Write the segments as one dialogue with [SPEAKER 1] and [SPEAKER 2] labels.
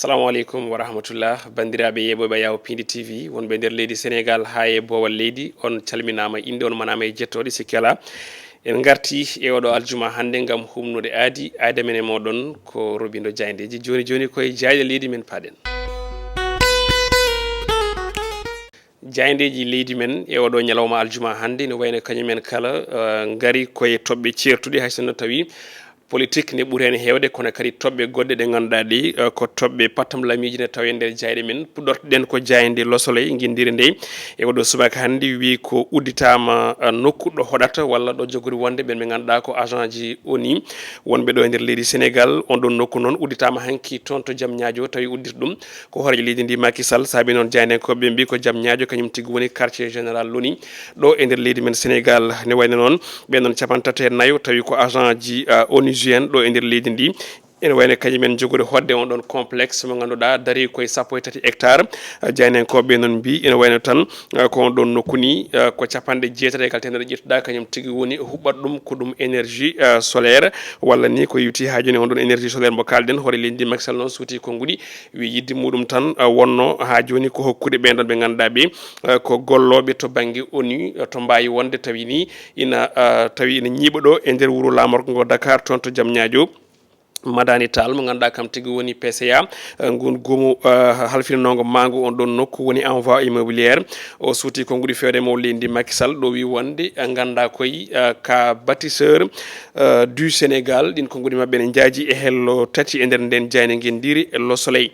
[SPEAKER 1] Assalamu alaikum wa rahmatullah bandiraɓe yeɓoɓe yawo Piindi TV wonɓe nder leydi Sénégal ha e bowal leydi on calminama inde on manama e jettoɗe sikki ala en garti e oɗo aljuma hande gam humnude aadi men e moɗon ko robindo jayndeji joni koye jayɗe leydi men paɗen jayndeji leydi men e oɗo ñalawma aljuma hande no wayno kañumen kala gari koye toɓɓe certuɗe haysono tawi politique ne ɓuuri hen hewde kono kadi toɓɓe goɗɗe ɗe ganduɗa ɗi ko toɓɓe pattam lamiji ne tawe nder jayɗe men puɗɗortoɗen ko jayde losoley guindiri nde e oɗo subaka hande wi ko udditama nokku ɗo hoɗata walla ɗo jogori wonde ɓen ɓe ganduɗa ko agent ji ONU wonɓe ɗo e nder leydi Sénégal on ɗon nokku noon udditama hanki toon to jaam ñaajo tawi uddita ɗum ko hoorejo leydi ndi Macky Sall saabi noon jaydenkoɓe mbi ko jaam ñaajo kañum tigui woni quartier général loni ɗo e nder leydi men Sénégal ne wayno noon ɓen noon capantati e nayyo tawi ko agent ji ONU ɗo e nder leydi ndi ene wayno kañumen jogori hodde on ɗon complexe mo ganduɗa daari koye 13 hectares jaynenkoɓe noon mbi ene wayno tan ko on ɗon nokku ni ko capanɗe jeetati e kal temedere ƴettuɗa kañum tigui woni huɓɓat ɗum ko ɗum énergie solaire walla ni ko yewti ha joni on ɗon énergie solaire mo kalden hoore leydi Macky Sall noon suuti konngudi wi yidde muɗum tan wonno ha joni ko hokkude ɓen ɗon ɓe ganduɗa ɓe ko golloɓe to banggue ONU to mbawi wonde tawi ni ina ñiiɓa ɗo e nder wuuro lamorgo ngo Dakar toon to jaam ñaajo Madani Tall mo ganduɗa kam tigui woni PCA ngun goomu halfinango mangu on ɗon nokku woni envoi immobiliére o suuti konngudi fewde mo leydi Macky Sall ɗo wi wonde ganda koye ka bâtisseur du Sénégal ɗin konngudi mabɓe ne jaaji e hello tati e nder nden jayde guendiri e Le Soleil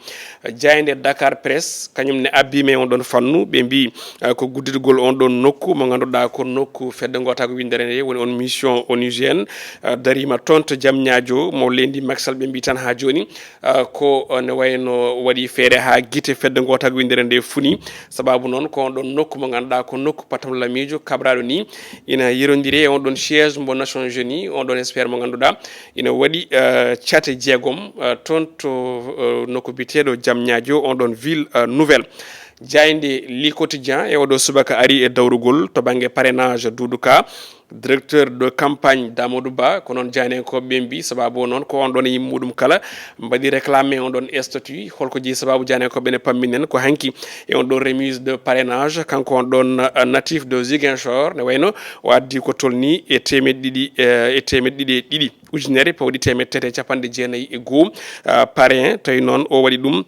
[SPEAKER 1] jayde Dakar Presse kañum ne abbime on ɗon fannu ɓe mbi ko guddidgol on ɗon nokku mo ganduɗa ko nokku fedde gota ko windere nde woni on mission onusienne darima toon to jaam ñaajo mo leydi Macky Sall ɓe mbi tan ha joni ko ne wayno waɗi feere ha guite fedde gotag windere nde funi sababu noon ko on ɗon nokku mo ganduɗa ko nokku patam lamijo kabraɗo ni ina yirodiri e on ɗon siège mo Nations Unies on ɗon expert mo ganduɗa ina waɗi cate jeegom toon to nokku biteɗo jaam ñaajo on ɗon ville nouvelle jayde li quotidien e oɗo subaka ari e dawrugol to banggue parrainage Doudou Ka directeur de campagne Damadou Ba ko noon jaynenkoɓe ɓe mbi sababu noon ko on ɗon e yimmuɗum kala mbaɗi réclamé on ɗon statut holko jeeyi sababu jaynenkoɓe ne pamminen ko hanki e on ɗon remise de parrainage kanko on ɗon natif de Ziguinchor ne wayno o addi ko tolni e temedde ɗiɗi ujunere pawɗi temedde tati e capanɗe jeenayyi e goho parrain tawi noon o waɗi ɗum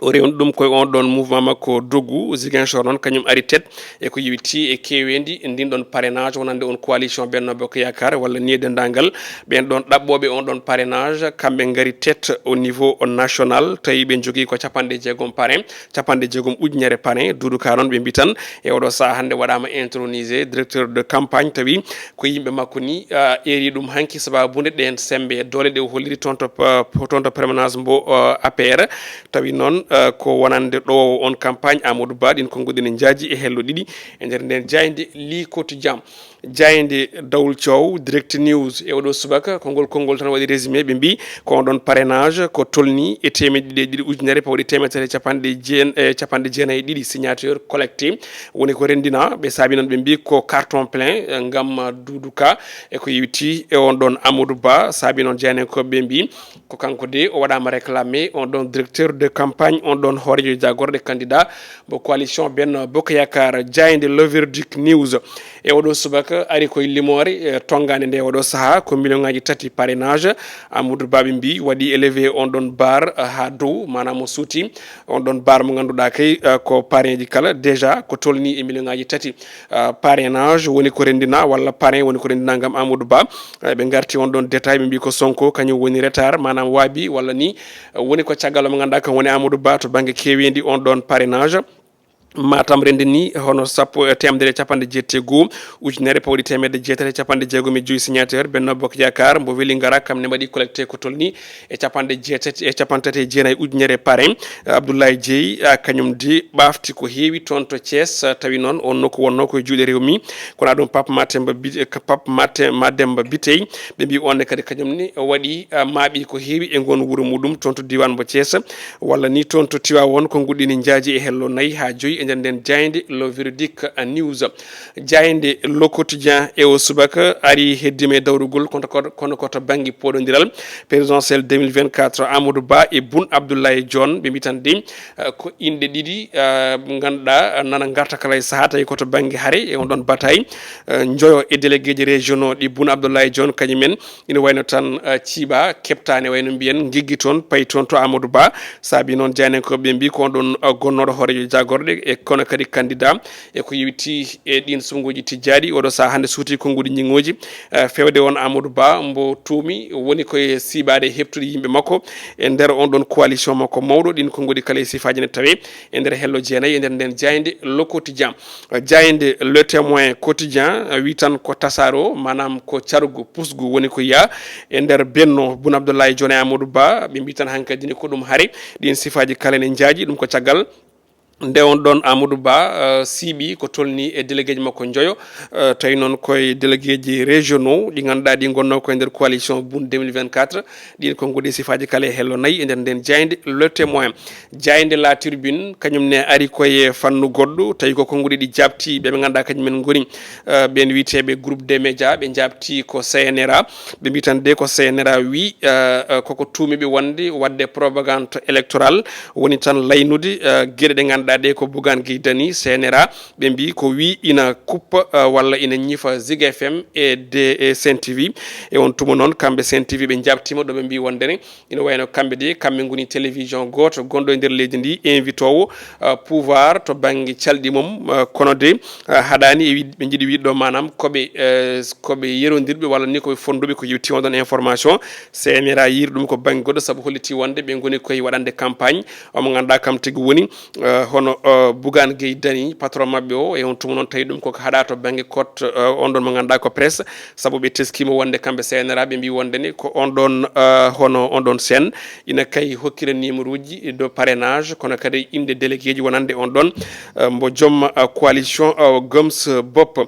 [SPEAKER 1] o rewni ɗum koye on ɗon mouvement makko doggu Ziguinchor noon kañum ari tête e ko yewti e kewendi ndin ɗon parrainage wonande on coalition Benno Bokk Yakar walla ni e dendagal ɓen ɗon ɗaɓɓoɓe on ɗon parrainage kamɓe gari tête au niveau national tawi ɓe jogui ko capanɗe jeegom parrain capanɗe jeegom ujunere parrain Doudou Ka noon ɓe mbi tan e oɗo saaha hande waɗama intronisé directeur de campagne tawi ko yimɓe makko ni eri ɗum hanki sababude ɗen sembe dole ɗe o holliri toon to permanence mbo APR tawi noon ko wonande ɗo on campagne Amadou Ba ɗin konngudi ne jaaji e hello ɗiɗi e nder nden jayde li quotidien jayde Dawul Thiow direct news e oɗo subaka konngol tan waɗi résumé ɓe mbi ko on ɗon parrainage ko tolni e temedde ɗiɗi ujunere pawɗi temedere capanɗe jeenayyi ɗiɗi signature collecté woni ko rendina ɓe saabi noon ɓe mbi ko carton plein gam Doudou Ka e ko yewti e on ɗon Amadou Ba saabi noon jaynenkoɓe ɓe mbi ko kanko de o waɗama réclamé on ɗon directeur de campagne on ɗon hoorejo jagorɗe candidat mo coalition Benno Bokk Yakar jayde le verdict news e oɗo subaka ari koye limore tongade nde oɗo saaha ko million ngaji tati parrainage Amadou Ba ɓe mbi waɗi élevé on ɗon bar ha dow manam o suuti on ɗon bar mo ganduɗa kay ko parrain ji kala déjà ko tolni e million ngaji tati parrainage woni ko rendina walla parrain woni ko rendina gam Amadou Ba ɓe garti on ɗon détail ɓe mbi ko Sonko kañum woni retard manam waabi walla ni woni ko caggal mo ganduɗa kam woni Amadou Ba to banggue kewendi on ɗon parrainage Matam rendini hono sappo temedere capanɗe jeettati e goho ujunere pawɗi temedde jeetati e capanɗe jeegom e joyyi signateur Benno Bokk Yakar mbo weeli gara kam ne waɗi collecté ko tolni e capanɗe jeetati e capantati e jeenayyi ujunere parrain Abdoulaye Dieye kañum de ɓafti ko heewi toon to Thiès tawi noon on nokku wonno koye juuɗe Rewmi kono ɗum Pape Mademba Biteye ɓe mbi onne kadi kañum ne waɗi maaɓi ko heewi e gon wuuro muɗum toon to diwan mo Thiès walla ni toon to Tivaouane ko nguɗɗini jaaji e hello nayyi ha joyyi e nder nden jayde le véridique news jayde le quotidien e o subaka ari heddima e dawrugol kono koto banggue poɗodiral présidentiel 2024 Amadou Ba e Boun Abdoulaye Dione ɓe mbitande ko inde ɗiɗi ganduɗa nana garta kala e saaha tawi koto banggue haare e on ɗon bataille joyo e délégué ji régionaux ɗi Boun Abdoulaye Dione kañumen ina wayno tan ciiba keptane wayno mbiyen guigui toon payi toon to Amadou Ba saabi noon jeynankoɓe mbi ko on ɗon gonnoɗo hoorejo jagorɗe e kono kadi candidat e ko yewti e ɗin sumgoji tijjaɗi oɗo saaha hande suuti konnguɗi ñiŋoji fewde on Amadou Ba mbo tuumi woni koye siibade heptude yimɓe makko e nder on ɗon coalition makko mawɗo ɗin konnguɗi kala e sifaji ne tawe e nder hello jeenayyi e nder nden jayde le quotidien jayde le témoin quotidien wi tan ko tasaro manam ko cargu pusgu woni ko yiya e nder benno Boun Abdoulaye Dione Amadou Ba ɓe mbi tan hankkadi ni ko ɗum haari ɗin sifaji kala ne jaaji ɗum ko caggal nde on ɗon Amadou Ba siiɓi ko tolni e délégué ji makko joyo tawi noon koye délégué ji régionaux ɗi ganduɗa ɗi gonno koye nder coalition Boun 2024 ɗin konnguɗi sifaji kala e hello nayyi e nder nden jayde le témoin jayde la turbine kañumne ari koye fannu goɗɗo tawi ko konnguɗi ɗi jabti ɓeɓe ganduɗa kañumen goni ɓen witeɓe groupe des médias ɓe jabti ko CNRA ɓe mbi tan de ko CNRA wi koko tuumiɓe wonde wadde propagande électorale woni tan laynude gueɗe ɗe ganduɗa ɗe ko Bougane Gueye Dany CNRA ɓe mbi ko wi ina kuppa walla ina ñifa Zig FM e Sen TV e on tuma noon kamɓe Sen TV ɓe jabtima ɗo ɓe mbi wondene ina wayno kamɓe de kamɓe goni télévision goto gonɗo e nder leydi ndi invite owo pouvoir to banggue calɗi mum kono de haɗani e ɓe jiiɗi wiɗɗo manam koɓe yerodirɓe walla ni koɓe fonduɓe ko yewti on ɗon information CNRA yiiri ɗum ko banggue goɗɗo saabu holliti wonde ɓe goni koye waɗande campagne omo ganduɗa kam tigui woni hono Bougane Gueye Dany patron mabɓe o e on tuma noon tawi ɗum koko haɗa to banggue cote on ɗon mo ganduɗa ko presse saabu ɓe teskima wonde kamɓe CNRA ɓe mbi wondene ko on ɗon hono on ɗon scène ina kay hokkira numéro uji de parrainage kono kadi inde délégué ji wonande on ɗon mbo joom coalition Goms Bop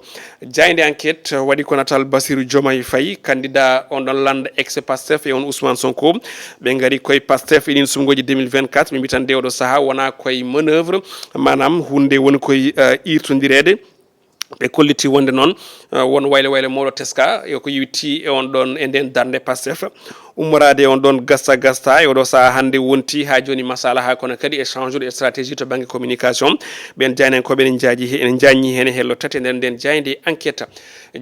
[SPEAKER 1] jayde enquête waɗi ko natal Bassirou Diomaye Faye candidat on ɗon lande ex Pastef e on Ousmane Sonko ɓe gari koye Pastef eɗin sumgoji 2024 ɓe mbitan de oɗo saaha wona koye manœuvre manam hunde woni koye irtodirede ɓe kolliti wonde noon won wayle mawɗo teska ko yewti e on ɗon e nden darde Pastef ummorade e on ɗon gasta e oɗo saaha hande wonti ha joni masala ha kono kadi échange ude stratégie to banggue communication ɓen jaynenkoɓe enen jañi hen hello tati e nder nden jayde enquête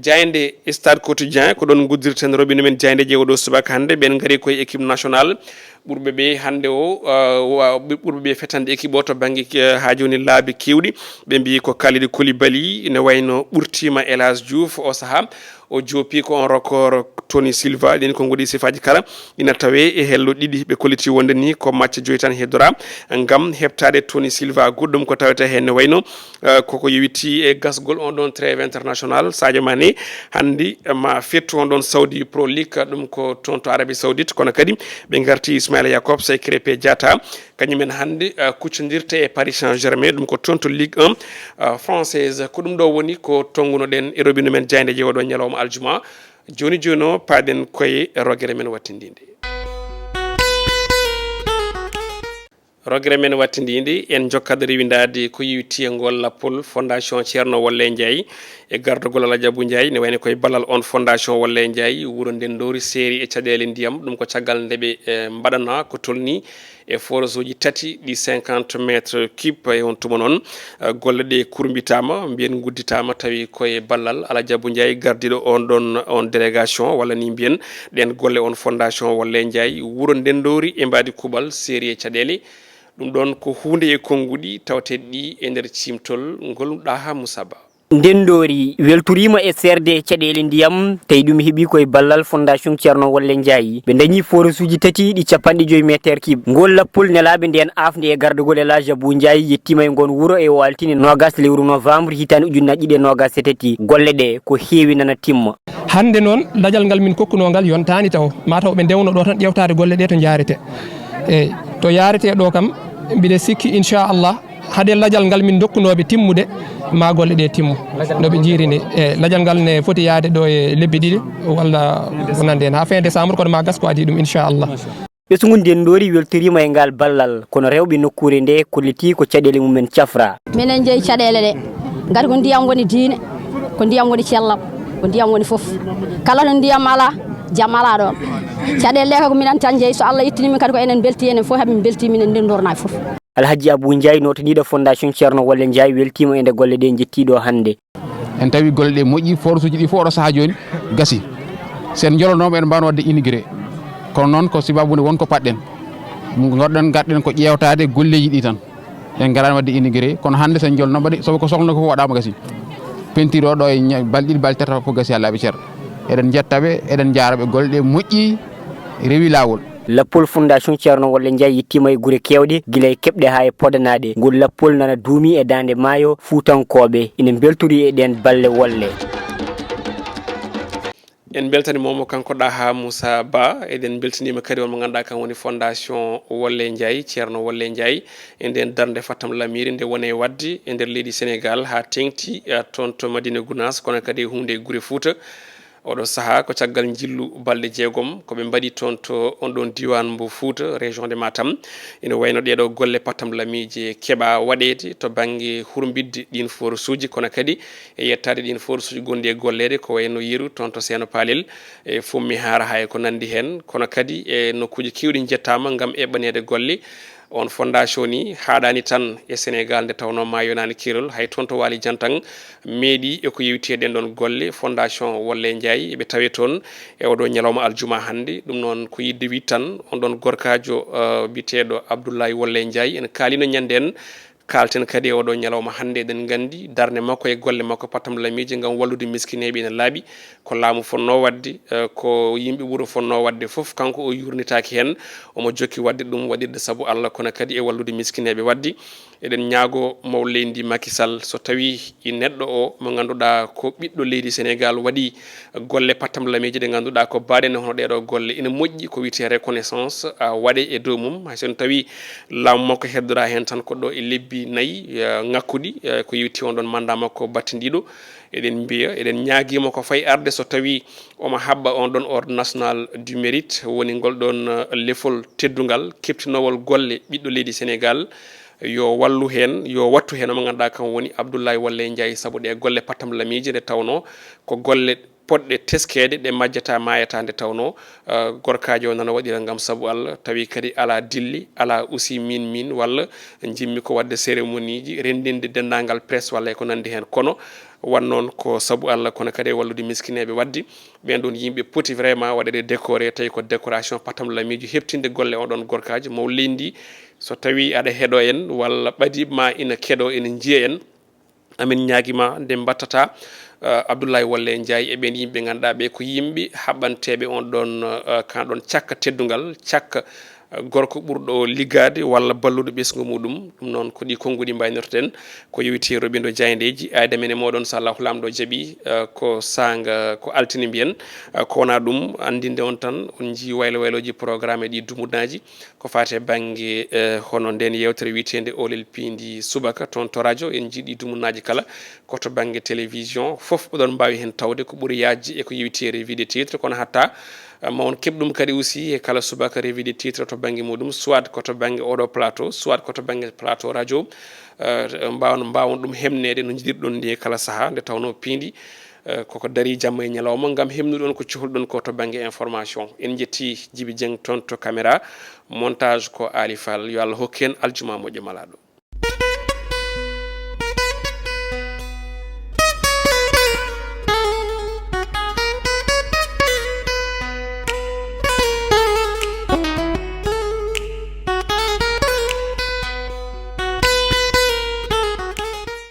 [SPEAKER 1] jayde stade quotidien ko ɗon guddirten robine men jayde je oɗo subaka hande ɓen gaari koye équipe nationale ɓurɓe ɓe hande o ɓurɓe ɓe fetande équipe o to banggue ha joni laabi kewɗi ɓe mbi ko Kalidou Koulibaly ne wayno ɓurtima El Hadji Diouf o saaha o joopi ko on record Tony Silva ɗin ko goɗi sifaji kala ina tawe e hello ɗiɗi ɓe kolliti wonde ni ko match joyi tan heddora gam heɓtade Tony Silva goɗɗum ko tawete hen ne wayno koko yewiti e gasgol on ɗon trêve international Sadio Mané handi ma fettu on ɗon Saudi Pro League ɗum ko toon to Arabie Saoudite kono kadi ɓe garti Ismaila Jacob Say Krépin Diatta kañumen hande kuccodirte e Paris Saint-Germain ɗum ko toon to Ligue 1 française ko ɗum ɗo woni ko tongunoɗen e robinet men jayde je oɗo ñalawma aljuma joni o paɗen koye rogere men wattindinde rogere men wattindinde en jokkade rewindade ko yewti e ngol lappol fondation Ceerno Wolle Ndiaye e gardogol Alaji Abou Ndiaye ne wayne koye ballal on fondation Wolle Ndiaye wuro nden dori séri e caɗele ndiyam ɗum ko caggal ndeɓe mbaɗana ko tolni e forage uji tati ɗi 50 métres cube e on tuma noon golle ɗe kurmbitama mbiyen gudditama tawi koye ballal Alaji Abou Ndiaye gardiɗo on ɗon on délégation walla ni mbiyen ɗen golle on fondation Wolle Ndiaye wuro nden dori e mbadi kuɓal séri e caɗele ɗum ɗon ko hunde e konguɗi tawteɗe ɗi e nder cimtol ngol ɗaha Moussaba
[SPEAKER 2] Ndendori welturima e serde caɗele ndiyam tawi ɗum heeɓi koye ballal fondation Ceerno Wolle Ndiaye ɓe dañi forage uji tati ɗi 50 métres cube ngol lappol nelaɓe nden afde e gardugol Alaji Abou Ndiaye yettima e gon wuuro e waltine nogas lewru novembre hitande ujunnaje ɗiɗi e nogas e tati golle ɗe ko heewi nana timma
[SPEAKER 3] hande noon dajal ngal min kokkunogal yontani taw mataw ɓe ndewno ɗo tan ƴewtade golle ɗe to jarete e to yarete ɗo kam mbiɗe sikki inchallah haade lajal ngal min dokkunoɓe timmude ma golle ɗe timmu noɓe jiirini e lajal ngal ne foti yaade ɗo e lebbi ɗiɗi walla wonande hen ha fin décembre kono ma gas ko adi ɗum inchallah
[SPEAKER 2] ɓesgu ndendori weltorima e ngal ballal kono rewɓe nokkure nde kolliti ko caɗele mumen cafra.
[SPEAKER 4] Minen jeeyi caɗele ɗe ngati ko ndiyam woni diine ko ndiyam woni cellam ko ndiyam woni fof kala no ndiyam ala jam ala ɗon caɗele ɗe ko minen tan jeeyi so Allah ittinimin kadi ko enen belti enen fof heɓe belti minen ndendorna fof.
[SPEAKER 2] Alhaji Abou Ndiaye notaniɗo fondation Ceerno Walle Ndiaye weltima ende golle ɗe jettiɗo hande.
[SPEAKER 5] En tawi golle ɗe moƴƴi force uji ɗi fof oɗo saaha joni gasi sen jolonoɓe en mbawno wadde immigré kono noon ko sibabude wonko paɗɗen goɗɗen garɗen ko ƴewtade golleji ɗi tan en garani wadde immigré kono hande sen jolno mbaɗi sobo ko sohlno ko fof waɗama gasi pentire oɗo e balɗiɗi balɗe tata fof gasi ha laaɓi ceer eɗen jettaɓe eɗen jaraɓe golle ɗe moƴƴi rewi lawol.
[SPEAKER 2] Lappol fondation Ceerno Walle Ndiaye yittima e guure kewɗe guila e keɓɗe ha e podanaɗe ngol lappol nana duumi e dande maayo fuutankoɓe ina beltori e ɗen balle wolle.
[SPEAKER 1] En beltani momo kanko ɗaha Moussa Ba eɗen beltanima kadi on mo ganduɗa kan woni fondation Walle Ndiaye Ceerno Walle Ndiaye e nden darde Fatam Lamiri nde woni e wadde e nder leydi Sénégal ha tengti toon to Madina Gounass kono kadi e hunde e guure Fouta oɗo saaha ko caggal jillu balɗe jeegom koɓe mbaɗi toon to on ɗon diwan mbo Fouta région de Matam ina wayno ɗeɗo golle Patam Lamiji keɓa waɗede to banggue hurbidde ɗin force uji kono kadi e yettade ɗin force uji gonɗi e gollede ko wayno Yiru toon to Seeno Palel e Fummi Hara hay ko nandi hen kono kadi e nokkuji kewɗi jettama gam eɓɓanede golle on fondation ni haɗani tan e Sénégal nde tawno ma yonani kirol hay toon to Waali Jantan meeɗi eko yewtede ɗon golle fondation Walle Ndiaye eɓe tawe toon e oɗo ñalawma aljuma hande ɗum noon ko yidde wi tan on ɗon gorkajo biteɗo Abdoulaye Walle Ndiaye ene kaalino ñande en kalten kadi e oɗo ñalawma hande eɗen gandi darde makko e golle makko Patam Lamiji gam wallude miskineɓe ene laaɓi ko laamu fonno wadde ko yimɓe wuuro fonno wadde foof kanko o yurnitaki hen omo jokki wadde ɗum waɗirde saabu Allah kono kadi e wallude miskineɓe waddi eɗen ñaago maw leydi Macky Sall so tawi i neɗɗo o mo ganduɗa ko ɓiɗɗo leydi Sénégal waɗi golle Patam Lamiji ɗe ganduɗa ko baɗene hono ɗeɗo golle ina moƴƴi ko wiyete reconnaissance waɗe e dow mum hay sono tawi laamu makko heddora hen tan ko ɗo e lebbi nayyi ngakkuɗi ko yewti on ɗon mandat makko battidiɗo eɗen mbiya eɗen ñaaguima ko fayi arde so tawi omo habɓa on ɗon ordre national du mérite woni ngol ɗon lefol teddugal keptinowol golle ɓiɗɗo leydi Sénégal yo wallu hen yo wattu hen omo ganduɗa kan woni Abdoulaye Walle Ndiaye saabu ɗe golle Patam Lamiji nde tawno ko golle poɗɗe teskede ɗe majjata mayata nde tawno gorkajo o nana waɗira gam saabu Allah tawi kadi ala dilli ala aussi min walla jimmi ko wadde cérémonie ji rendinde dendagal presse walla e ko nandi hen kono wan noon ko saabu Allah kono kadi e wallude miskineɓe waddi ɓen ɗon yimɓe poti vraiment waɗede décoré tawi ko décoration Patam Lamiji heɓtinde golle oɗon gorkaji maw leydi so tawi aɗa heeɗo en walla ɓadima ina keeɗo ina jiiya en amin ñaaguima nde battata Abdoulaye Walle Ndiaye e ɓen yimɓe ganduɗa ɓe ko yimɓe haɓanteɓe on ɗon kan ɗon cakka teddugal cakka gorko ɓurɗo liggade walla balluɗo ɓesgu muɗum ɗum noon ko ɗi konnguɗi mbaynortoɗen ko yewiti roɓindo jayndeji ayda men e moɗon so Allahu lamɗo jaaɓi ko sanga ko altini mbiyen ko wona ɗum andinde on tan on jii waylo wayloji programme ɗi dumudaji ko fate banggue hono nden yewtere witende olel Piindi subaka toon to radio en jiiɗi dumunaji kala koto banggue télévision foof oɗon mbawi hen tawde ko ɓuuri yajji e ko yewiti revue des titres kono hatta ma on keɓɗum kadi aussi e kala subaka revue des titres to banggue muɗum soit koto banggue oɗo plateau soit koto banggue plateau radio mbawon ɗum hemnede no jiɗirɗon ndi e kala saaha nde tawno Piindi koko daari jamma e ñalawma gam hemnuɗon ko cohluɗon ko to banggue information en jetti Djiby Dieng toon to caméra montage ko Ali Fall yo Allah hokku en aljuma moƴƴo malaɗo.